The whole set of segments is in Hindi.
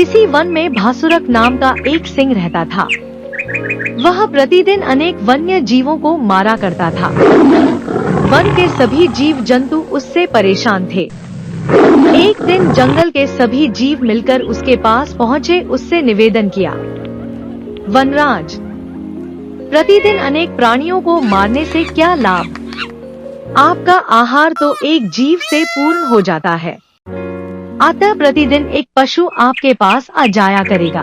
किसी वन में भासुरक नाम का एक सिंह रहता था। वह प्रतिदिन अनेक वन्य जीवों को मारा करता था। वन के सभी जीव जंतु उससे परेशान थे। एक दिन जंगल के सभी जीव मिलकर उसके पास पहुँचे, उससे निवेदन किया, वनराज, प्रतिदिन अनेक प्राणियों को मारने से क्या लाभ? आपका आहार तो एक जीव से पूर्ण हो जाता है। अतः प्रतिदिन एक पशु आपके पास आ जाया करेगा।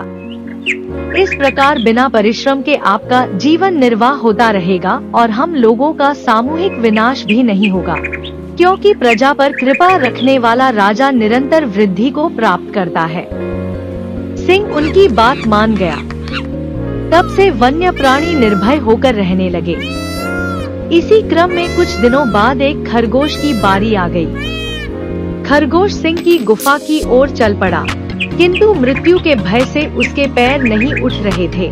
इस प्रकार बिना परिश्रम के आपका जीवन निर्वाह होता रहेगा और हम लोगों का सामूहिक विनाश भी नहीं होगा, क्योंकि प्रजा पर कृपा रखने वाला राजा निरंतर वृद्धि को प्राप्त करता है। सिंह उनकी बात मान गया। तब से वन्य प्राणी निर्भय होकर रहने लगे। इसी क्रम में कुछ दिनों बाद एक खरगोश की बारी आ गई। खरगोश सिंह की गुफा की ओर चल पड़ा, किंतु मृत्यु के भय से उसके पैर नहीं उठ रहे थे।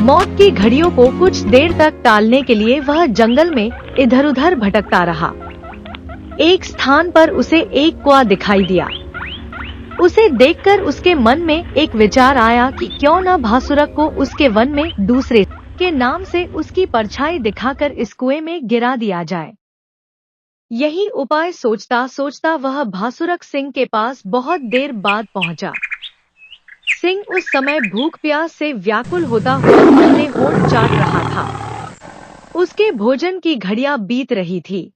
मौत की घड़ियों को कुछ देर तक टालने के लिए वह जंगल में इधर उधर भटकता रहा। एक स्थान पर उसे एक कुआं दिखाई दिया। उसे देखकर उसके मन में एक विचार आया कि क्यों न भासुरक को उसके वन में दूसरे के नाम से उसकी परछाई दिखाकर इस कुएं में गिरा दिया जाए। यही उपाय सोचता सोचता वह भासुरक सिंह के पास बहुत देर बाद पहुंचा। सिंह उस समय भूख प्यास से व्याकुल होता हुआ अपने होंठ चाट रहा था। उसके भोजन की घड़ियां बीत रही थी।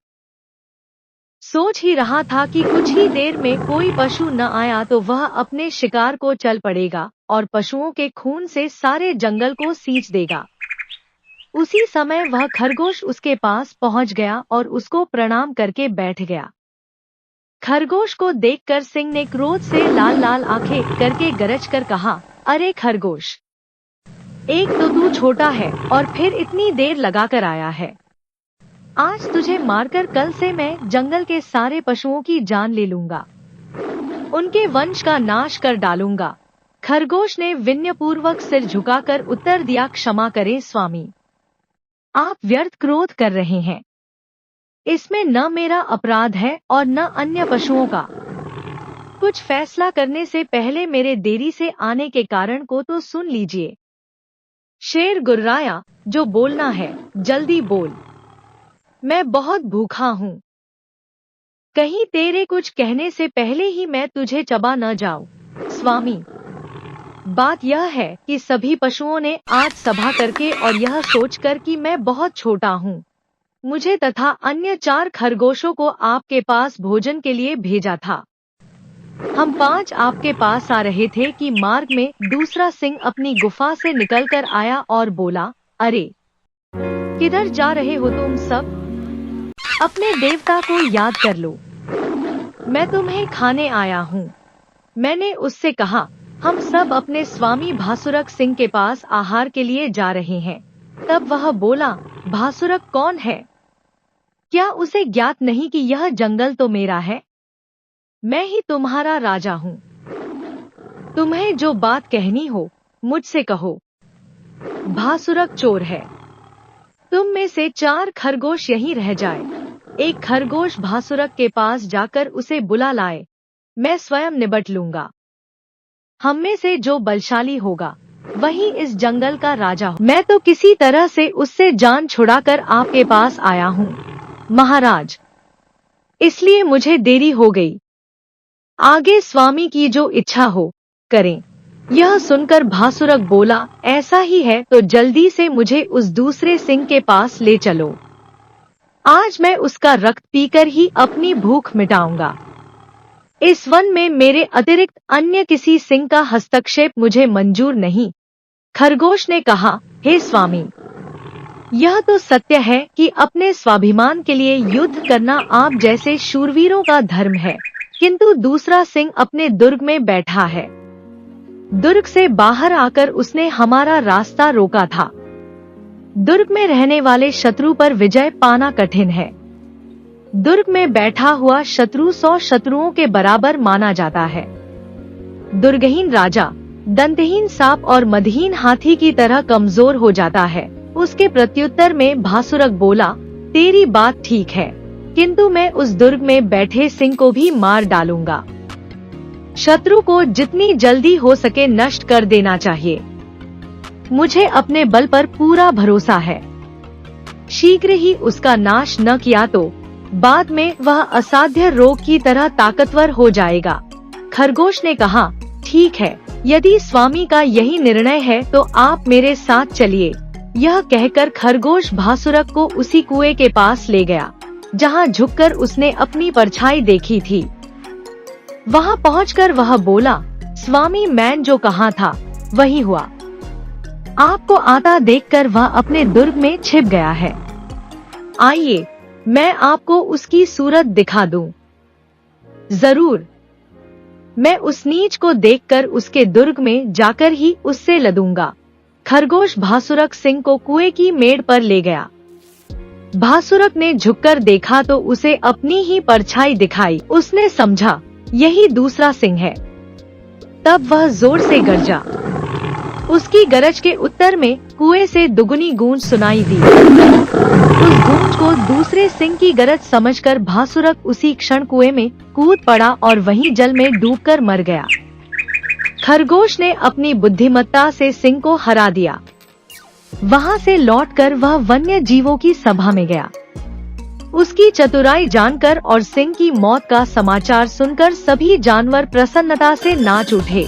सोच ही रहा था कि कुछ ही देर में कोई पशु न आया तो वह अपने शिकार को चल पड़ेगा और पशुओं के खून से सारे जंगल को सींच देगा। उसी समय वह खरगोश उसके पास पहुंच गया और उसको प्रणाम करके बैठ गया। खरगोश को देखकर सिंह ने क्रोध से लाल लाल आंखें करके गरज कर कहा, अरे खरगोश, एक तो तू छोटा है और फिर इतनी देर लगाकर आया है। आज तुझे मारकर कल से मैं जंगल के सारे पशुओं की जान ले लूंगा, उनके वंश का नाश कर डालूंगा। खरगोश ने विनयपूर्वक सिर झुकाकर उत्तर दिया, क्षमा करें स्वामी, आप व्यर्थ क्रोध कर रहे हैं। इसमें न मेरा अपराध है और न अन्य पशुओं का। कुछ फैसला करने से पहले मेरे देरी से आने के कारण को तो सुन लीजिए। शेर गुर्राया, जो बोलना है जल्दी बोल, मैं बहुत भूखा हूँ। कहीं तेरे कुछ कहने से पहले ही मैं तुझे चबा न जाऊं। स्वामी, बात यह है कि सभी पशुओं ने आज सभा करके और यह सोचकर कि मैं बहुत छोटा हूँ, मुझे तथा अन्य 4 खरगोशों को आपके पास भोजन के लिए भेजा था। हम 5 आपके पास आ रहे थे कि मार्ग में दूसरा सिंह अपनी गुफा से निकलकर आया और बोला, अरे किधर जा रहे हो तुम सब? अपने देवता को याद कर लो, मैं तुम्हें खाने आया हूँ। मैंने उससे कहा, हम सब अपने स्वामी भासुरक सिंह के पास आहार के लिए जा रहे हैं। तब वह बोला, भासुरक कौन है? क्या उसे ज्ञात नहीं कि यह जंगल तो मेरा है? मैं ही तुम्हारा राजा हूँ। तुम्हें जो बात कहनी हो मुझसे कहो। भासुरक चोर है। तुम में से 4 खरगोश यहीं रह जाए। एक खरगोश भासुरक के पास जाकर उसे बुला लाए, मैं स्वयं निपट लूंगा। हम में से जो बलशाली होगा वही इस जंगल का राजा हो। मैं तो किसी तरह से उससे जान छुड़ाकर आपके पास आया हूँ महाराज, इसलिए मुझे देरी हो गई। आगे स्वामी की जो इच्छा हो करें। यह सुनकर भासुरक बोला, ऐसा ही है तो जल्दी से मुझे उस दूसरे सिंह के पास ले चलो। आज मैं उसका रक्त पीकर ही अपनी भूख मिटाऊंगा। इस वन में मेरे अतिरिक्त अन्य किसी सिंह का हस्तक्षेप मुझे मंजूर नहीं। खरगोश ने कहा, हे स्वामी, यह तो सत्य है कि अपने स्वाभिमान के लिए युद्ध करना आप जैसे शूरवीरों का धर्म है, किंतु दूसरा सिंह अपने दुर्ग में बैठा है। दुर्ग से बाहर आकर उसने हमारा रास्ता रोका था। दुर्ग में रहने वाले शत्रु पर विजय पाना कठिन है। दुर्ग में बैठा हुआ शत्रु 100 शत्रुओं के बराबर माना जाता है। दुर्गहीन राजा दंतहीन सांप और मदहीन हाथी की तरह कमजोर हो जाता है। उसके प्रत्युत्तर में भासुरक बोला, तेरी बात ठीक है, किंतु मैं उस दुर्ग में बैठे सिंह को भी मार डालूंगा। शत्रु को जितनी जल्दी हो सके नष्ट कर देना चाहिए। मुझे अपने बल पर पूरा भरोसा है। शीघ्र ही उसका नाश न किया तो बाद में वह असाध्य रोग की तरह ताकतवर हो जाएगा। खरगोश ने कहा, ठीक है, यदि स्वामी का यही निर्णय है तो आप मेरे साथ चलिए। यह कहकर खरगोश भासुरक को उसी कुएं के पास ले गया जहां झुककर उसने अपनी परछाई देखी थी। वहां पहुंचकर वह बोला, स्वामी, मैंने जो कहा था वही हुआ। आपको आता देखकर वह अपने दुर्ग में छिप गया है। आइए, मैं आपको उसकी सूरत दिखा दूं। जरूर, मैं उस नीच को देखकर उसके दुर्ग में जाकर ही उससे लड़ूंगा। खरगोश भासुरक सिंह को कुएं की मेड़ पर ले गया। भासुरक ने झुककर देखा तो उसे अपनी ही परछाई दिखाई। उसने समझा यही दूसरा सिंह है। तब वह जोर से गरजा। उसकी गरज के उत्तर में कुएं से दुगनी गूंज सुनाई दी। उस गूंज को दूसरे सिंह की गरज समझकर भासुरक उसी क्षण कुएं में कूद पड़ा और वहीं जल में डूबकर मर गया। खरगोश ने अपनी बुद्धिमत्ता से सिंह को हरा दिया। वहां से लौटकर वह वन्य जीवों की सभा में गया। उसकी चतुराई जानकर और सिंह की मौत का समाचार सुनकर सभी जानवर प्रसन्नता से नाच उठे।